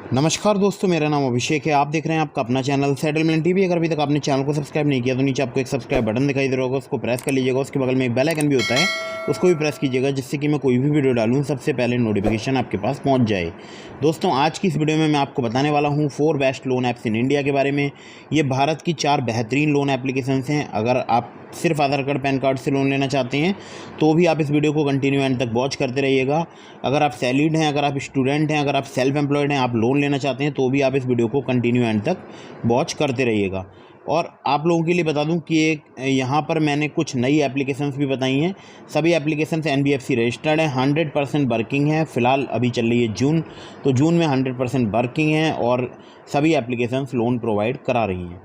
नमस्कार दोस्तों, मेरा नाम अभिषेक है। आप देख रहे हैं आपका अपना चैनल सेटलमेंट टीवी। अगर अभी तक आपने चैनल को सब्सक्राइब नहीं किया तो नीचे आपको एक सब्सक्राइब बटन दिखाई दे रहा होगा, उसको प्रेस कर लीजिएगा। उसके बगल में एक बेल आइकन भी होता है, उसको भी प्रेस कीजिएगा, जिससे कि मैं कोई भी वीडियो डालूँ सबसे पहले नोटिफिकेशन आपके पास पहुँच जाए। दोस्तों, आज की इस वीडियो में मैं आपको बताने वाला हूँ 4 best loan apps in India के बारे में। ये भारत की 4 बेहतरीन लोन एप्लीकेशंस हैं। अगर आप सिर्फ आधार कार्ड पैन कार्ड से लोन लेना चाहते हैं तो भी आप इस वीडियो को कंटिन्यू एंड तक वॉच करते रहिएगा। अगर आप सैलरीड हैं, अगर आप स्टूडेंट हैं, अगर आप सेल्फ एम्प्लॉयड हैं, आप लोन लेना चाहते हैं तो भी आप इस वीडियो को कंटिन्यू एंड तक वॉच करते रहिएगा। और आप लोगों के लिए बता दूं कि एक यहाँ पर मैंने कुछ नई एप्लीकेशंस भी बताई हैं। सभी एप्लीकेशंस NBFC रजिस्टर्ड हैं, 100% वर्किंग है। फ़िलहाल अभी चल रही है जून, तो जून में 100% वर्किंग है और सभी एप्लीकेशंस लोन प्रोवाइड करा रही हैं।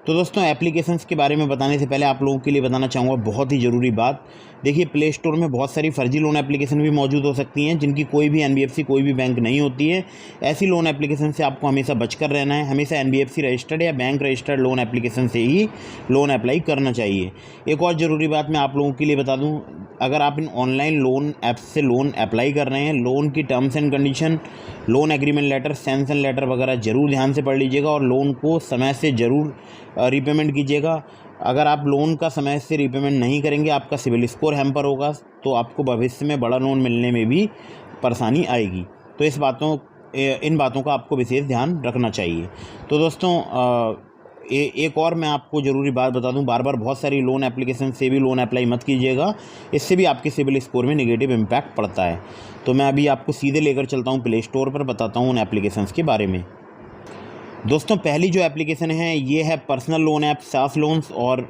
तो दोस्तों, एप्लीकेशंस के बारे में बताने से पहले आप लोगों के लिए बताना चाहूँगा बहुत ही ज़रूरी बात। देखिए, प्ले स्टोर में बहुत सारी फर्जी लोन एप्लीकेशन भी मौजूद हो सकती हैं, जिनकी कोई भी NBFC कोई भी बैंक नहीं होती है। ऐसी लोन एप्लीकेशन से आपको हमेशा बचकर रहना है। हमेशा NBFC रजिस्टर्ड या बैंक रजिस्टर्ड लोन एप्लीकेशन से ही लोन अप्लाई करना चाहिए। एक और ज़रूरी बात मैं आप लोगों के लिए बता दूँ, अगर आप इन ऑनलाइन लोन ऐप्स से लोन अप्लाई कर रहे हैं, लोन की terms and condition, loan agreement letter, sanction letter वगैरह ज़रूर ध्यान से पढ़ लीजिएगा और लोन को समय से ज़रूर रीपेमेंट कीजिएगा। अगर आप लोन का समय से रीपेमेंट नहीं करेंगे, आपका सिविल स्कोर हैम्पर होगा, तो आपको भविष्य में बड़ा लोन मिलने में भी परेशानी आएगी। तो इन बातों का आपको विशेष ध्यान रखना चाहिए। तो दोस्तों, एक और मैं आपको ज़रूरी बात बता दूं, बार बार बहुत सारी लोन एप्लीकेशन से भी लोन अप्लाई मत कीजिएगा। इससे भी आपके सिविल स्कोर में नेगेटिव इम्पैक्ट पड़ता है। तो मैं अभी आपको सीधे लेकर चलता हूं प्ले स्टोर पर, बताता हूं उन एप्लीकेशंस के बारे में। दोस्तों, पहली जो एप्लीकेशन है ये है पर्सनल लोन ऐप सास लोन्स। और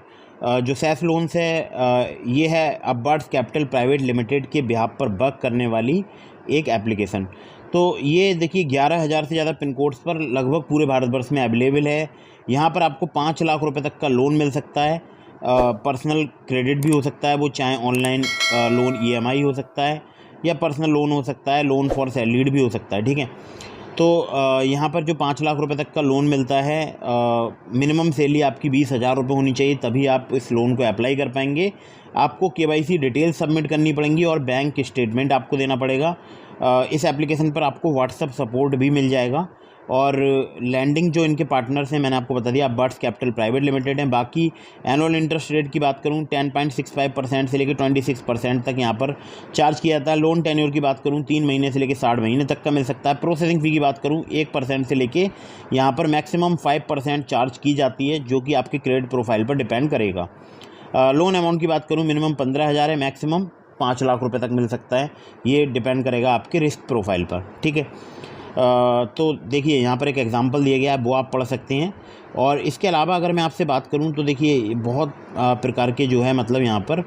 जो सास लोन्स है ये है अपबर्ड्स कैपिटल प्राइवेट लिमिटेड के बिहाफ पर वर्क करने वाली एक एप्लीकेशन। तो ये देखिए 11,000 से ज़्यादा पिन कोड्स पर लगभग पूरे भारतवर्ष में अवेलेबल है। यहाँ पर आपको 5 लाख रुपए तक का लोन मिल सकता है। पर्सनल क्रेडिट भी हो सकता है, वो चाहे ऑनलाइन लोन EMI हो सकता है या पर्सनल लोन हो सकता है, लोन फॉर सैलरीड भी हो सकता है। ठीक है, तो यहाँ पर जो 5 लाख रुपए तक का लोन मिलता है, मिनिमम सैलरी आपकी 20,000 रुपये होनी चाहिए, तभी आप इस लोन को अप्लाई कर पाएंगे। आपको KYC डिटेल सबमिट करनी पड़ेंगी और बैंक स्टेटमेंट आपको देना पड़ेगा। इस एप्लीकेशन पर आपको WhatsApp सपोर्ट भी मिल जाएगा। और लैंडिंग जो इनके पार्टनर्स हैं मैंने आपको बता दिया, अपबर्ड्स कैपिटल प्राइवेट लिमिटेड हैं। बाकी एनुअल इंटरेस्ट रेट की बात करूं 10.65% से लेकर 26% तक यहाँ पर चार्ज किया जाता है। लोन टेन्योर की बात करूं 3 महीने से लेकर 60 महीने तक का मिल सकता है। प्रोसेसिंग फ़ी की बात करूं 1% से लेके यहाँ पर मैक्सिमम 5% चार्ज की जाती है, जो कि आपके क्रेडिट प्रोफाइल पर डिपेंड करेगा। लोन अमाउंट की बात करूँ मिनिमम 15,000 है, मैक्सिमम 5 लाख रुपये तक मिल सकता है। ये डिपेंड करेगा आपके रिस्क प्रोफाइल पर। ठीक है, तो देखिए यहाँ पर एक एग्जांपल दिया गया है, वो आप पढ़ सकते हैं। और इसके अलावा अगर मैं आपसे बात करूँ तो देखिए बहुत प्रकार के जो है मतलब यहाँ पर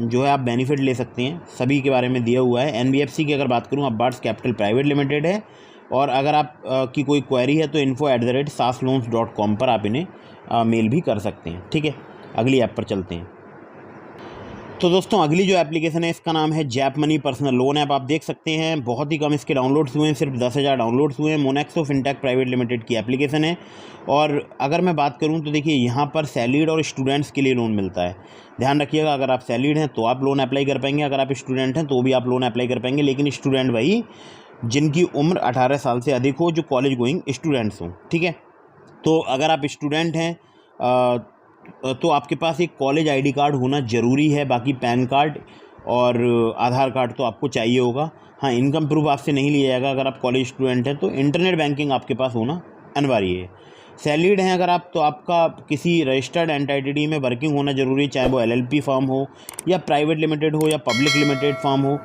जो है आप बेनिफिट ले सकते हैं, सभी के बारे में दिया हुआ है। NBFC की अगर बात करूँ, अपबर्ड्स कैपिटल प्राइवेट लिमिटेड है। और अगर आप की कोई क्वेरी है तो info@sasloans.com पर आप इन्हें मेल भी कर सकते हैं। ठीक है, अगली ऐप पर चलते हैं। तो दोस्तों, अगली जो एप्लीकेशन है इसका नाम है JAP money personal loan app. आप देख सकते हैं बहुत ही कम इसके डाउनलोड्स हुए हैं, सिर्फ 10,000 डाउनलोड्स हुए हैं। मोनेक्सो फिनटेक प्राइवेट लिमिटेड की एप्लीकेशन है। और अगर मैं बात करूं तो देखिए यहाँ पर सैलरीड और स्टूडेंट्स के लिए लोन मिलता है। ध्यान रखिएगा, अगर आप सैलरीड हैं तो आप लोन अप्लाई कर पाएंगे, अगर आप स्टूडेंट हैं तो भी आप लोन अप्लाई कर पाएंगे। लेकिन स्टूडेंट वही जिनकी उम्र 18 साल से अधिक हो, जो कॉलेज गोइंग स्टूडेंट्स हों। ठीक है, तो अगर आप स्टूडेंट हैं तो आपके पास एक कॉलेज ID कार्ड होना ज़रूरी है। बाकी पैन कार्ड और आधार कार्ड तो आपको चाहिए होगा। हाँ, इनकम प्रूफ आपसे नहीं लिया जाएगा। अगर आप कॉलेज स्टूडेंट हैं तो इंटरनेट बैंकिंग आपके पास होना अनिवार्य है। सैलरीड हैं अगर आप, तो आपका किसी रजिस्टर्ड एंटिटी में वर्किंग होना ज़रूरी है, चाहे वो LLP फर्म हो या प्राइवेट लिमिटेड हो या पब्लिक लिमिटेड फर्म हो,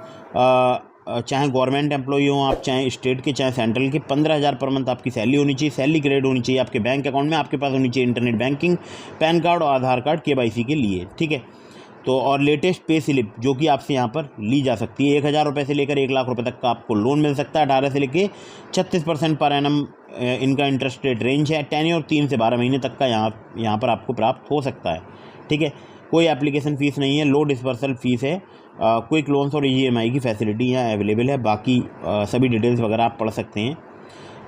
चाहे गवर्नमेंट एम्प्लॉई हो आप, चाहे स्टेट के चाहे सेंट्रल के। 15,000 पर मंथ आपकी सैलरी होनी चाहिए। सैलरी क्रेडिट होनी चाहिए आपके बैंक अकाउंट में। आपके पास होनी चाहिए इंटरनेट बैंकिंग, पैन कार्ड और आधार कार्ड KYC के लिए। ठीक है, तो और लेटेस्ट पे स्लिप जो कि आपसे यहाँ पर ली जा सकती है। 1,000 रुपये से लेकर 1 लाख रुपये तक का आपको लोन मिल सकता है। 18 से लेकर 36% पर एनम इनका इंटरेस्ट रेट रेंज है। टेन्योर 3 से 12 महीने तक का यहाँ पर आपको प्राप्त हो सकता है। ठीक है, कोई एप्लीकेशन फ़ीस नहीं है, लो डिस्पर्सल फ़ीस है। क्विक लोन्स और EMI की फैसिलिटी यहाँ अवेलेबल है। बाकी सभी डिटेल्स वगैरह आप पढ़ सकते हैं।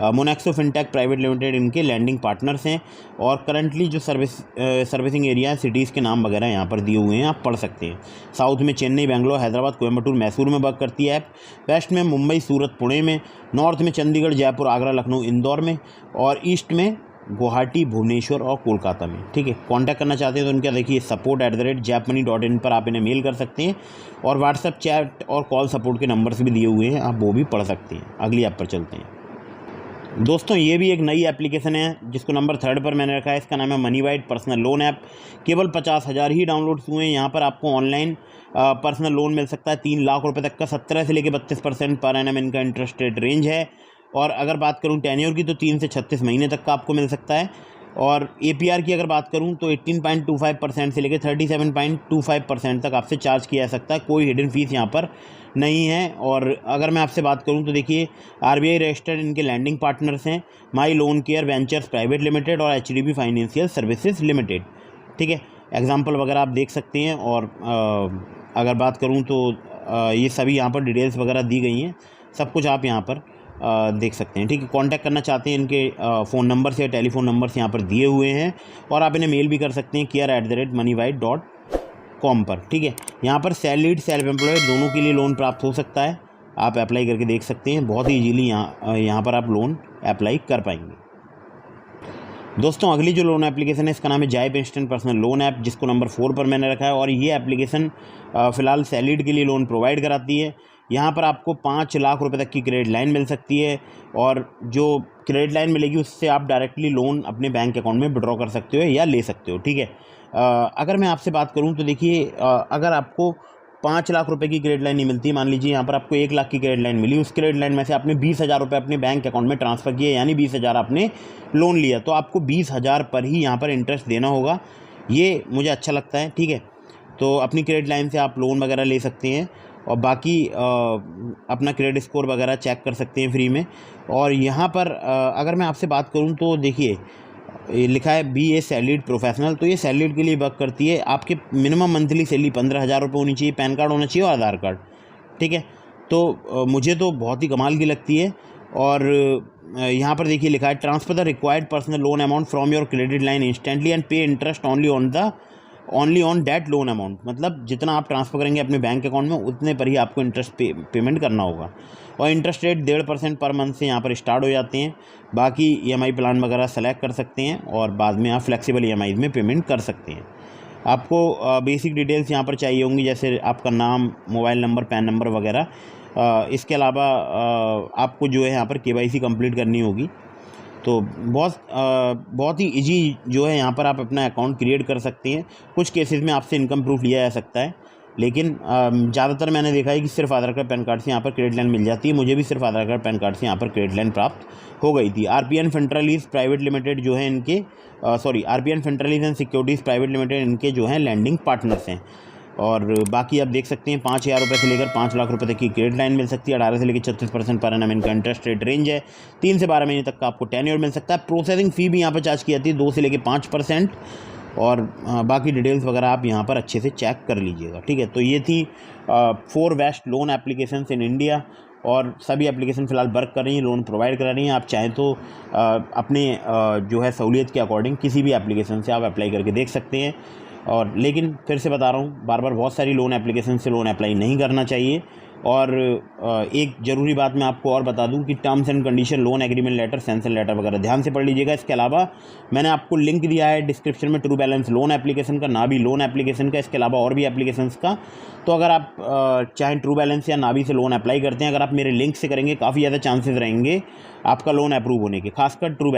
मोनेक्सो फिनटेक प्राइवेट लिमिटेड इनके लैंडिंग पार्टनर्स हैं। और करंटली जो सर्विसिंग एरिया सिटीज़ के नाम वगैरह यहाँ पर दिए हुए हैं, आप पढ़ सकते हैं। साउथ में चेन्नई, बेंगलोर, हैदराबाद, कोयम्बटूर, मैसूर में वर्क करती है ऐप। वेस्ट में मुंबई, सूरत, पुणे में। नॉर्थ में चंडीगढ़, जयपुर, आगरा, लखनऊ, इंदौर में। और ईस्ट में गुवाहाटी, भुवनेश्वर और कोलकाता में। ठीक है, कांटेक्ट करना चाहते हैं तो उनका देखिए support@japmoney.in पर आप इन्हें मेल कर सकते हैं। और व्हाट्सएप चैट और कॉल सपोर्ट के नंबर्स भी दिए हुए हैं, आप वो भी पढ़ सकते हैं। अगली ऐप पर चलते हैं दोस्तों। ये भी एक नई एप्लीकेशन है जिसको नंबर 3 पर मैंने रखा है। इसका नाम है मनीवाइड पर्सनल लोन ऐप। केवल 50,000 ही डाउनलोड्स हुए हैं। यहाँ पर आपको ऑनलाइन पर्सनल लोन मिल सकता है 3 लाख रुपए तक का। 17 से लेकर 32% पर एनम इनका इंटरेस्ट रेट रेंज है। और अगर बात करूं टेन्योर की तो 3 से 36 महीने तक का आपको मिल सकता है। और APR की अगर बात करूं तो 18.25% से लेकर 37.25% तक आपसे चार्ज किया जा सकता है। कोई हिडन फीस यहाँ पर नहीं है। और अगर मैं आपसे बात करूं तो देखिए RBI रजिस्टर्ड इनके लैंडिंग पार्टनर्स हैं My Loan Care Ventures Private Limited और HDB फाइनेंशियल सर्विसेज लिमिटेड। ठीक है, एग्जाम्पल वगैरह आप देख सकते हैं। और अगर बात करूँ तो ये सभी यहाँ पर डिटेल्स वगैरह दी गई हैं, सब कुछ आप यहाँ पर देख सकते हैं। ठीक है, कांटेक्ट करना चाहते हैं इनके फ़ोन नंबर से, टेलीफोन नंबर्स यहाँ पर दिए हुए हैं। और आप इन्हें मेल भी कर सकते हैं care@moneywide.com पर। ठीक है, यहाँ पर सैलरीड, सेल्फ एम्प्लॉयड दोनों के लिए लोन प्राप्त हो सकता है। आप अप्लाई करके देख सकते हैं, बहुत ही ईजीली यहाँ पर आप लोन अप्लाई कर पाएंगे। दोस्तों अगली जो लोन एप्लीकेशन है इसका नाम है जाइब इंस्टेंट पर्सनल लोन ऐप, जिसको नंबर 4 पर मैंने रखा है। और ये एप्लीकेशन फ़िलहाल सैलरीड के लिए लोन प्रोवाइड कराती है। यहाँ पर आपको 5 लाख रुपए तक की क्रेडिट लाइन मिल सकती है। और जो क्रेडिट लाइन मिलेगी उससे आप डायरेक्टली लोन अपने बैंक अकाउंट में विड्रॉ कर सकते हो या ले सकते हो। ठीक है, अगर मैं आपसे बात करूँ तो देखिए अगर आपको 5 लाख रुपए की क्रेडिट लाइन नहीं मिलती, मान लीजिए यहाँ पर आपको 1 लाख की क्रेडिट लाइन मिली, उस क्रेडिट लाइन में से आपने 20,000 रुपये अपने बैंक अकाउंट में ट्रांसफ़र किए, यानी 20,000 आपने लोन लिया, तो आपको 20,000 पर ही यहाँ पर इंटरेस्ट देना होगा। ये मुझे अच्छा लगता है। ठीक है, तो अपनी क्रेडिट लाइन से आप लोन वगैरह ले सकते हैं और बाकी अपना क्रेडिट स्कोर वगैरह चेक कर सकते हैं फ्री में। और यहाँ पर अगर मैं आपसे बात करूँ तो देखिए लिखा है बी ए सैलरीड प्रोफेशनल, तो ये सैलरीड के लिए वर्क करती है। आपके मिनिमम मंथली सैलरी 15,000 रुपये होनी चाहिए, पैन कार्ड होना चाहिए और आधार कार्ड। ठीक है, तो मुझे तो बहुत ही कमाल की लगती है। और यहाँ पर देखिए लिखा है transfer the required personal loan amount from your credit line instantly and pay interest only on that loan amount. मतलब जितना आप ट्रांसफ़र करेंगे अपने बैंक अकाउंट में उतने पर ही आपको इंटरेस्ट पेमेंट करना होगा। और इंटरेस्ट रेट 1.5% पर मंथ से यहाँ पर स्टार्ट हो जाते हैं। बाकी EMI प्लान वगैरह सेलेक्ट कर सकते हैं और बाद में आप फ्लेक्सिबल EMI में पेमेंट कर सकते हैं। आपको बेसिक डिटेल्स यहाँ पर चाहिए होंगी, जैसे आपका नाम, मोबाइल नंबर, पैन नंबर वगैरह। इसके अलावा आपको जो है यहाँ पर KYC कंप्लीट करनी होगी। तो बहुत ही इजी जो है यहाँ पर आप अपना अकाउंट क्रिएट कर सकते हैं। कुछ केसेस में आपसे इनकम प्रूफ लिया जा सकता है, लेकिन ज़्यादातर मैंने देखा है कि सिर्फ आधार कार्ड पैन कार्ड से यहाँ पर क्रेडिट लाइन मिल जाती है। मुझे भी सिर्फ आधार कार्ड पैन कार्ड से यहाँ पर क्रेडिट लाइन प्राप्त हो गई थी। RPN फेंट्रलीज प्राइवेट लिमिटेड जो है इनके RPN फेंट्रलीज एंड सिक्योरिटीज़ प्राइवेट लिमिटेड इनके जो हैं लैंडिंग पार्टनर्स हैं। और बाकी आप देख सकते हैं 5,000 रुपये से लेकर 5 लाख रुपए तक की क्रेडिट लाइन मिल सकती है। 18 से लेकर 36% पर एनम इनका इंटरेस्ट रेट रेंज है। 3 से 12 महीने तक का आपको टेन्योर मिल सकता है। प्रोसेसिंग फ़ी भी यहाँ पर चार्ज की जाती है 2 से लेकर 5%। और बाकी डिटेल्स वगैरह आप यहाँ पर अच्छे से चेक कर लीजिएगा। ठीक है, तो ये थी 4 best loan applications in India. और सभी एप्लीकेशन फ़िलहाल वर्क कर रही हैं, लोन प्रोवाइड करा रही हैं। आप चाहें तो अपने जो है सहूलियत के अकॉर्डिंग किसी भी एप्लीकेशन से आप अप्लाई करके देख सकते हैं। और लेकिन फिर से बता रहा हूँ बार बार, बहुत सारी लोन एप्लीकेशन से लोन अप्लाई नहीं करना चाहिए। और एक ज़रूरी बात मैं आपको और बता दूं कि terms and condition, loan agreement letter, sanction letter वगैरह ध्यान से पढ़ लीजिएगा। इसके अलावा मैंने आपको लिंक दिया है डिस्क्रिप्शन में ट्रू बैलेंस लोन एप्लीकेशन का, नाभी लोन एप्लीकेशन का, इसके अलावा और भी एप्लीकेशंस का। तो अगर आप चाहे ट्रू बैलेंस या नाभी से लोन अप्लाई करते हैं, अगर आप मेरे लिंक से करेंगे काफ़ी ज़्यादा चांसेस रहेंगे आपका लोन अप्रूव होने के, खासकर ट्रू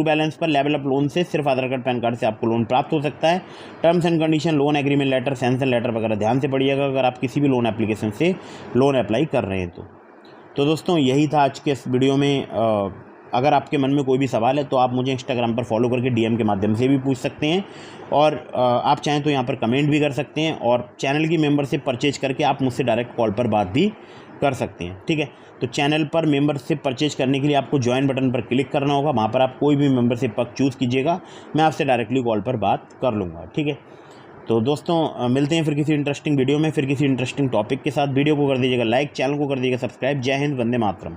बैलेंस पर लेवल अप लोन से सिर्फ आधार कार्ड पैन कार्ड से आपको लोन प्राप्त हो सकता है। Terms and condition, loan agreement letter, sanction letter वगैरह ध्यान से पढ़िएगा अगर आप किसी भी लोन एप्लीकेशन से लोन अप्लाई कर रहे हैं तो दोस्तों यही था आज के इस वीडियो में। अगर आपके मन में कोई भी सवाल है तो आप मुझे इंस्टाग्राम पर फॉलो करके DM के माध्यम से भी पूछ सकते हैं। और आप चाहें तो यहाँ पर कमेंट भी कर सकते हैं। और चैनल की मेंबरशिप परचेज करके आप मुझसे डायरेक्ट कॉल पर बात भी कर सकते हैं। ठीक है, तो चैनल पर मेंबरशिप परचेज करने के लिए आपको ज्वाइन बटन पर क्लिक करना होगा। वहाँ पर आप कोई भी मेंबरशिप पक चूज़ कीजिएगा, मैं आपसे डायरेक्टली कॉल पर बात कर लूँगा। ठीक है, तो दोस्तों मिलते हैं फिर किसी इंटरेस्टिंग वीडियो में, फिर किसी इंटरेस्टिंग टॉपिक के साथ। वीडियो को कर दीजिएगा लाइक, चैनल को कर दीजिएगा सब्सक्राइब। जय हिंद, वंदे मातरम।